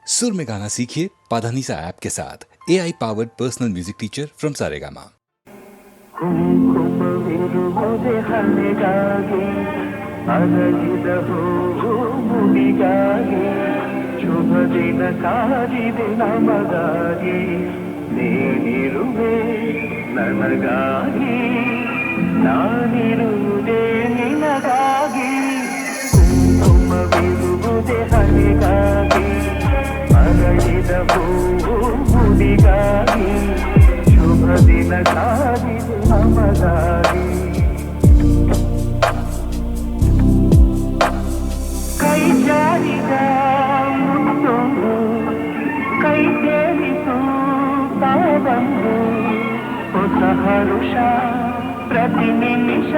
सुर में गाना सीखिए पाधानीसा ऐप के साथ AI powered personal music teacher from Saregama. ಕುಂಕುಮವಿರುವುದೇ ಹಣೆಗಾಗಿ ಅರಳಿದ ಹೂವು ಮುಡಿಗಾಗಿ ಶುಭ ದಿನ ಕಾದಿದೆ ನಮಗಾಗಿ ನೀನಿರುವೆ ನನಗಾಗಿ ನಾನಿರುವುದೇ ನಿನಗಾಗಿ ಕುಂಕುಮವಿರುವುದೇ ಹಣೆಗಾಗಿ ಅರಳಿದ ಹೂವು ಮುಡಿಗಾಗಿ ಶುಭ ದಿನ ಕಾದಿದೆ ನಮಗಾಗಿ ಕೈ ಜಾರಿದ ಮುತ್ತೊಂದು ಕೈ ತೇಲಿತು ತಾವಂದು ಹೊಸ ಹರುಷ ಪ್ರತಿ ನಿಮಿಷ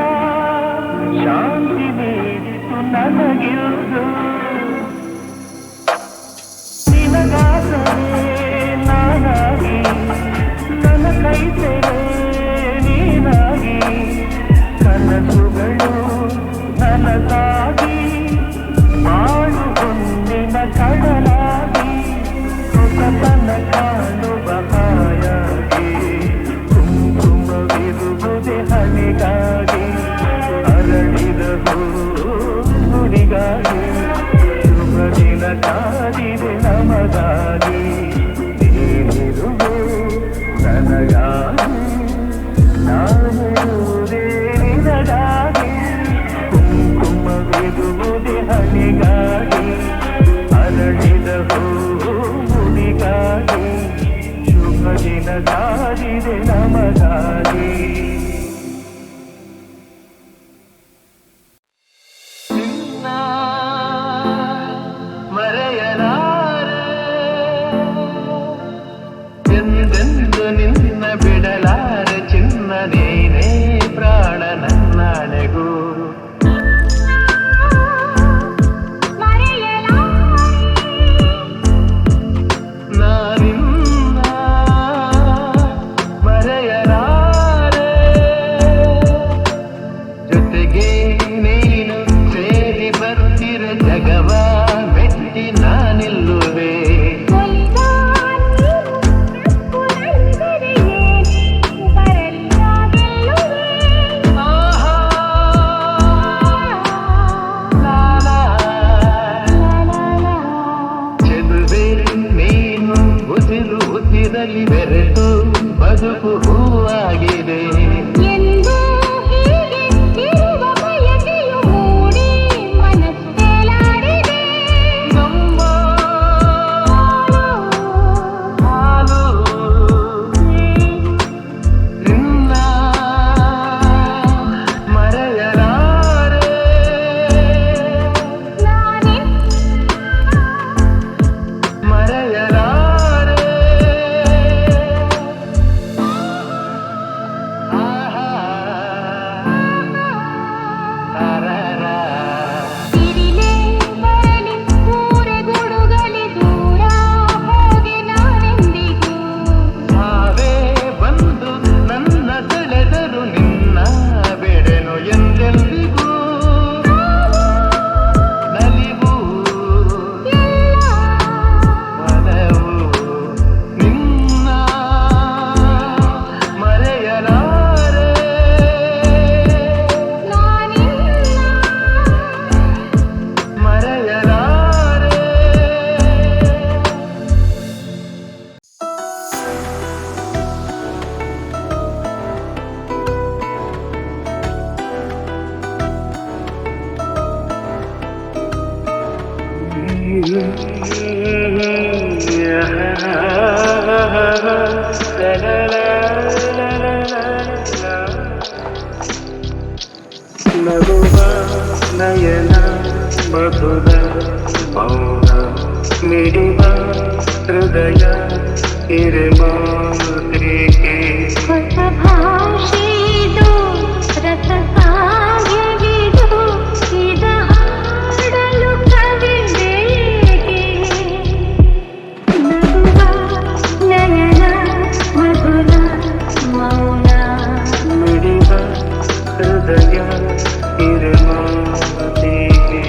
ಶಾಂತಿ ನೀಡಿತು ನನಗಿರುವುದು ನಿನಗಾಸವೇ ನಾನಾಗಿ ನನ್ನ ಕೈ ಸೇರೆ ನೀನಾಗಿ ಕನಸುಗಳು ನನಗಾಗಿ ಬಾಳು ಹೊಂದಿನ ಕಡಲಾಗಿ ಹೊಸತನ ಕಾಣುವ ಹಾಯಾಗಿ ಕುಂಕುಮವಿರುವುದೇ ಹಣೆಗಾಗಿ ಅರಳಿದ ಹೂವಿಗಾಗಿ ಶುಭ ದಿನ ಕಾದಿದೆ ನಮಗಾಗಿ ನೀನಿರುವೆ ನನಗಾಗಿ ನಾನಿರುವುದೇ ನಿನಗಾಗಿ ಕುಂಕುಮವಿರುವುದೇ ಹಣೆಗಾಗಿ ಅರಳಿದ ಹೂವಿಗಾಗಿ ಶುಭ ದಿನ ಕಾದಿದೆ ನಮಗಾಗಿ ನಿನ್ನ ಬಿಡಲಾರೆ ಚಿನ್ನ ನೀನೇ ಪ್ರಾಣ ನನ್ನನೆಗೂ ನಾನಿನ್ನ ಮರೆಯಲಾರೆ ಜೊತೆಗೆ ನೀನು ಸೇರಿ ಬರ್ತಿರ ಜಗವ ಮೆಟ್ಟಿ ನಾನಿಲ್ಲುವೆ ಬೆರೆತು ಬದುಕು ಹೂವಾಗಿದೆ ಎಂದು ಹೀಗೆ ಇರುವ ಬಯಕೆಯು ಮೂಡಿ ಮನಸ್ಸೇಲಾಡಿದೆ ನಮ್ಮ ಹಾಲು ನಿನ್ನ ಮರೆಯಲಾರೆ ಮರೆಯಲಾರೆ ನಗುವ ನಯನ ಮಧುರ ಮೌನ ಮಿಡಿವ ಹೃದಯ ಇರಮಾತ್ರಿಕೆ ಹೊಸ ಭಾಷೆದು ರಸ ಕಾವ್ಯವಿದು ಇದ ಹಾಡಲು ಕವಿದೇಗೆ ನಗುವ ನಯನ ಮಧುರ ಮೌನ ಮಿಡಿವ ಹೃದಯ ಇರಮಾತ್ರಿಕೆ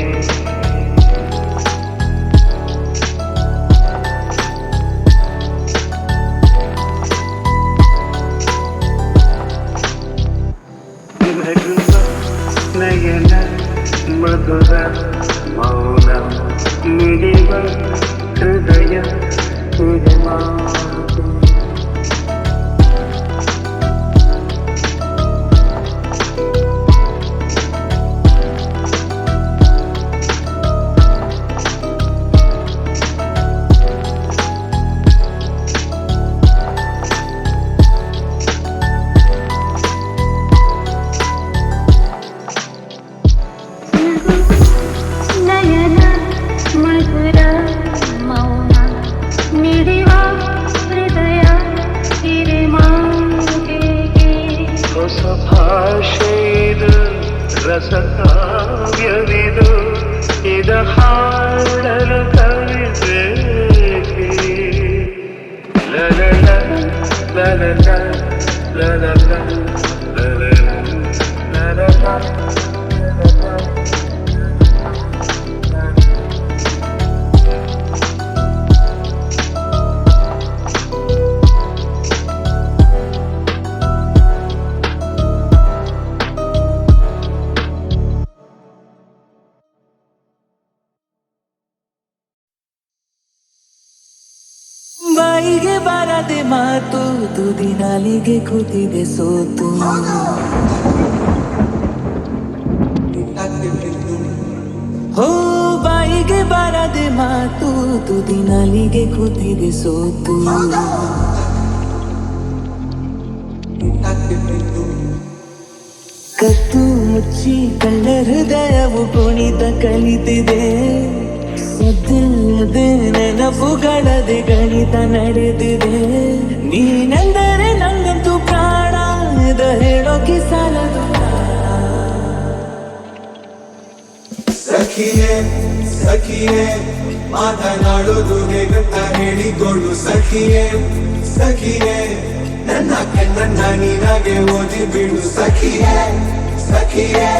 la la la la la la la ಬಾಯಿಗೆ ಬಾರದೆ ಮಾತು ತುದಿ ನಾಲಿಗೆ ಕೂತಿದೆ ಸೋತು ಹೋ ಬಾಯಿಗೆ ಬಾರದೆ ಮಾತು ತುದಿ ನಾಲಿಗೆ ಕೂತಿದೆ ಸೋತು ಕತ್ತು ಮುಚ್ಚಿ ಕಳ್ಳ ಹೃದಯವು ಕುಣಿತ ಕಲಿತಿದೆ ಸದ್ದಿಲ್ಲದೆ ನೆನಪುಗಳದೆ ಗಣಿತ ನಡೆದಿದೆ ನೀನೆಂದರೆ ನಂಗಂತೂ ಪ್ರಾಣ ಇದ ಹೇಳೋಕೆ ಸಾಲದು ಸಖಿಯೇ ಸಖಿಯೇ ಮಾತನಾಡೋದು ಹೇಗಂತ ಹೇಳಿಕೊಡು ಸಖಿಯೇ ಸಖಿಯೇ ನನ್ನ ಕಣ್ಣನ್ನ ನೀನಾಗೆ ಓದಿ ಬಿಡು ಸಖಿಯೇ ಸಖಿಯೇ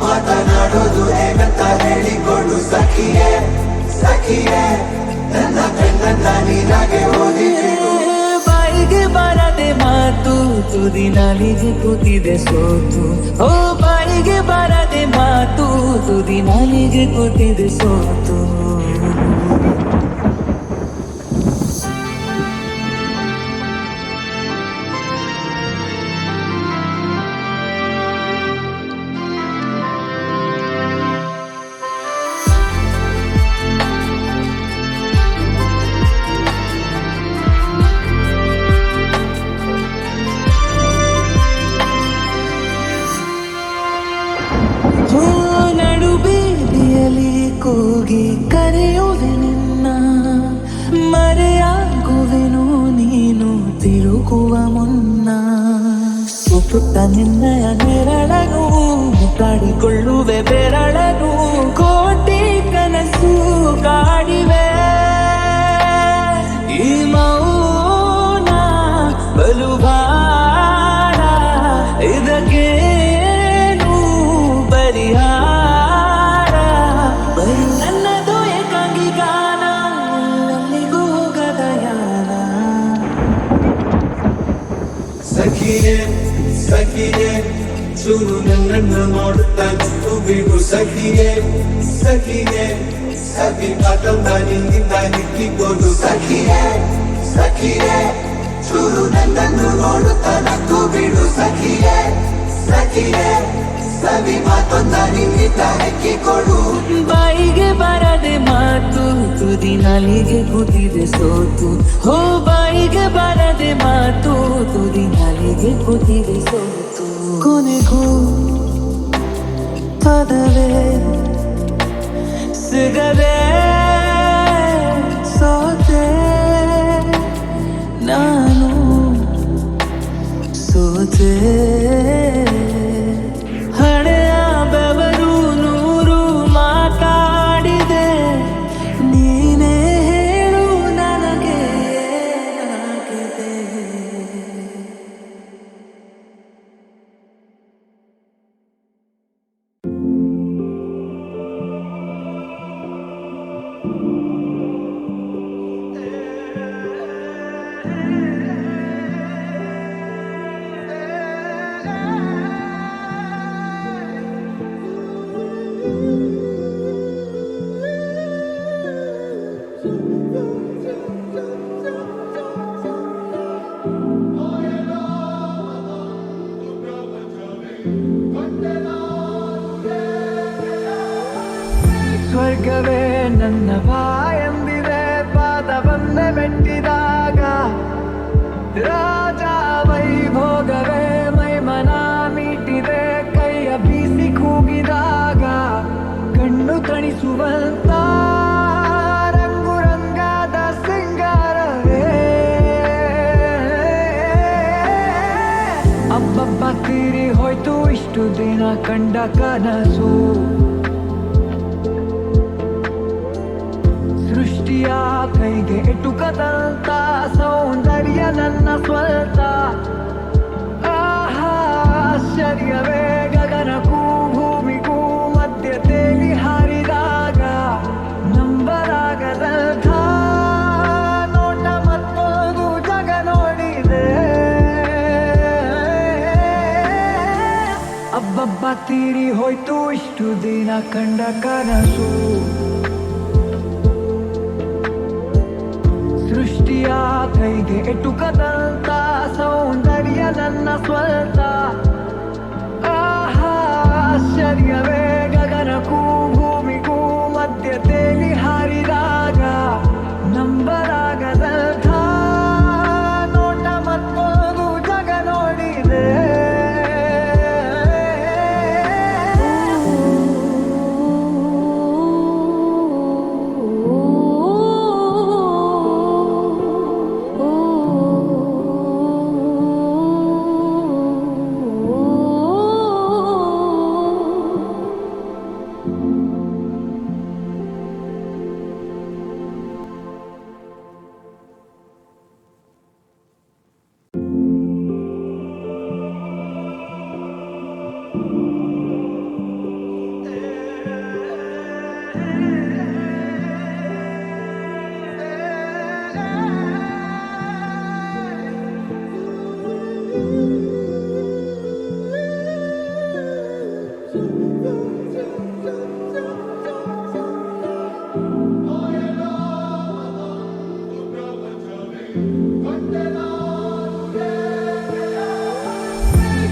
ಮಾತನಾಡೋದು ಹೇಗಂತ ಹೇಳಿಕೊಡು ಸಖಿಯೇ ಸಖಿಯೇ ನನ್ನ ಕಣ್ಣನ್ನ ನೀನಾಗೆ ಓದಿ ಬಿಡು ಬಾಯಿಗೆ ಬಾರದೆ ಮಾತು ತುದಿ ನಾಲಿಗೆ ಕೂತಿದೆ ಸೋತು ಓ ಬಾಯಿಗೆ ಬಾರದೆ ಮಾತು ತುದಿ ನಾಲಿಗೆ ಕೂತಿದೆ ಸೋತು ನಡುಬೀದಿಯಲ್ಲಿ ಕೂಗಿ ಕರೆಯುವೆ ನಿನ್ನ ಮರೆಯಾಗುವೆನು ನೀನು ತಿರುಗುವ ಮುನ್ನ ಸುತ್ತುತ್ತ ನಿನ್ನಯ ನೆರಳನು ಕಾಡಿಕೊಳ್ಳುವೆ ಬೆರಳನು ಕೋಟಿ ಕನಸು ಕಾಡಿವೆ ಈ ಮೌನ ಬಲು ಭಾರ ಇದಕ್ಕೇನು ಪರಿಹಾರ ಬರೀ ನನ್ನದು ಏಕಾಂಗಿ ಗಾನ ಅಲ್ಲಿಗೂ ಹೋಗದ ಯಾನ ಸಖಿಯೇ ಸಖಿಯೇ ಚೂರು ನನ್ನನ್ನು ನೋಡುತ್ತಾ ನಿಂತು ಬಿಡು ಸಖಿಯೇ ಸಖಿಯೇ ಸಖಿ ಮಾತಂದ ನಿನ್ನಿಂದ ನಿಕ್ಕಿಕೊಂಡು ಸಖಿಯೇ ಸಖಿಯೇ ಚೂರು ನನ್ನನ್ನು ನೋಡುತ್ತಾ ನಕ್ಕು ಬಿಡು ಸಖಿಯೇ ಸಖಿಯೇ ಸವಿ ಮಾತೊಂದ ನಿನ್ನಿಂದ ನೆಕ್ಕಿಕೊಡು ಬಾಯಿಗೆ ಬರದೆ ಮಾತು ತುದಿ ನಾಲಿಗೆ ಕೂತಿದೆ ಸೋತು ಹೋ ಬಾಯಿಗೆ ಬರದೆ ಮಾತು ತುದಿ ನಾಲಿಗೆ ಕೂತಿದೆ ಸೋತು ಕೊನೆಗೂ ಪದವೇ ಸಿಗದೆ ಸೋತೆ ನಾನು ಸೋತೆ ಹಣೆಯ ಬೆವರು ನೂರು ಮಾತಾಡಿದೆ ನೀನೇ ಹೇಳು ನನಗೆ ಏನಾಗಿದೆ ಸ್ವರ್ಗವೇ ನನ್ನ ಬಾಯೆಂದಿದೆ ಪಾದವನ್ನೇ ಮೆಟ್ಟಿದಾಗ ರಾಜ ವೈಭೋಗವೇ ಮೈಮನ ಮೀಟಿದೆ ಕೈಯ ಬೀಸಿ ಕೂಗಿದಾಗ ಕಣ್ಣು ತಣಿಸುವಂತ ರಂಗು ರಂಗಾದ ಸಿಂಗಾರವೇ ಅಬ್ಬಬ್ಬ ತೀರಿ ಹೋಯ್ತು ಇಷ್ಟು ದಿನ ಕಂಡ ಕನಸು ಸೃಷ್ಟಿಯ ಕೈಗೆ ಎಟುಕದಂತ ಸೌಂದರ್ಯ ನನ್ನ ಸ್ವಂತ ತೀರಿ ಹೋಯ್ತು ಇಷ್ಟು ದಿನ ಕಂಡ ಕನಸು ಸೃಷ್ಟಿಯ ಕೈಗೆ ಎಟುಕದಂತ ಸೌಂದರ್ಯ ನನ್ನ ಸ್ವಂತ ಆಹಾ ಆಶ್ಚರ್ಯವೇ ಗಗನಕ್ಕೂ ಭೂಮಿಗೂ ಮಧ್ಯ ತೇಲಿ ಹಾರಿದಾಗ ನಂಬಲಾಗದಂಥ ನೋಟ ಮತ್ತೊಂದು ಜಗ ನೋಡಿದೆ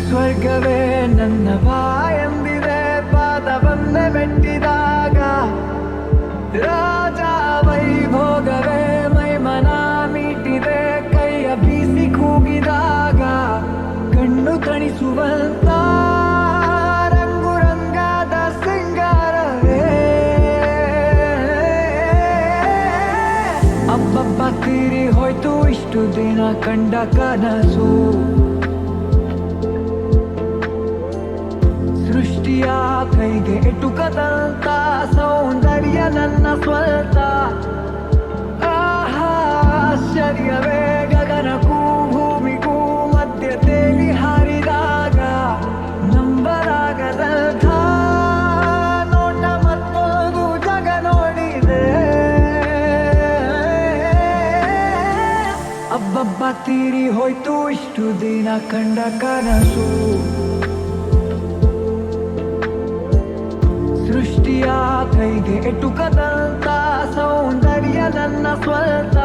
ಸ್ವರ್ಗವೇ ನನ್ನ ಬಾಯೆಂದಿದೆ ಪಾದ ಬಂದೆ ಮೆಟ್ಟಿದಾಗ ರಾಜ ವೈಭೋಗವೇ ಮೈಮನ ಮೀಟಿದೆ ಕೈಯ ಬೀಸಿ ಕೂಗಿದಾಗ ಕಣ್ಣು ತಣಿಸುವಂತ ರಂಗು ರಂಗಾದ ಸಿಂಗಾರವೇ ಅಬ್ಬಬ್ಬ ತೀರಿ ಹೋಯ್ತು ಇಷ್ಟು ದಿನ ಕಂಡ ಕನಸು ಸೃಷ್ಟಿಯ ಕೈಗೆ ಎಟುಕದಂತ ಸೌಂದರ್ಯ ನನ್ನ ಸ್ವಂತ ಆಹಾ ಆಶ್ಚರ್ಯವೇ ಗಗನಕ್ಕೂ ಭೂಮಿಗೂ ಮಧ್ಯ ತೇಲಿ ಹಾರಿದಾಗ ನಂಬಲಾಗದಂಥ ನೋಟ ಮತ್ತೊಂದು ಜಗ ನೋಡಿದೆ ಅಬ್ಬಬ್ಬ ತೀರಿ ಹೋಯ್ತು ಇಷ್ಟು ದಿನ ಕಂಡ ಕನಸು ಸೃಷ್ಟಿಯ ಕೈಗೆ ಎಟುಕದಂತ ಸೌಂದರ್ಯ ನನ್ನ ಸ್ವಂತ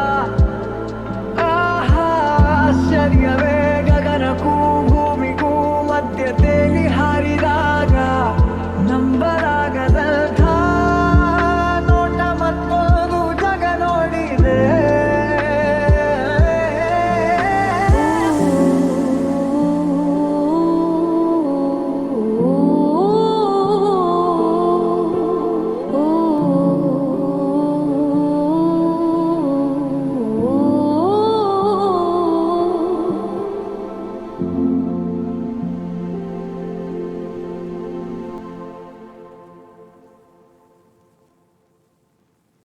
ಆಹಾ ಆಶ್ಚರ್ಯವೇ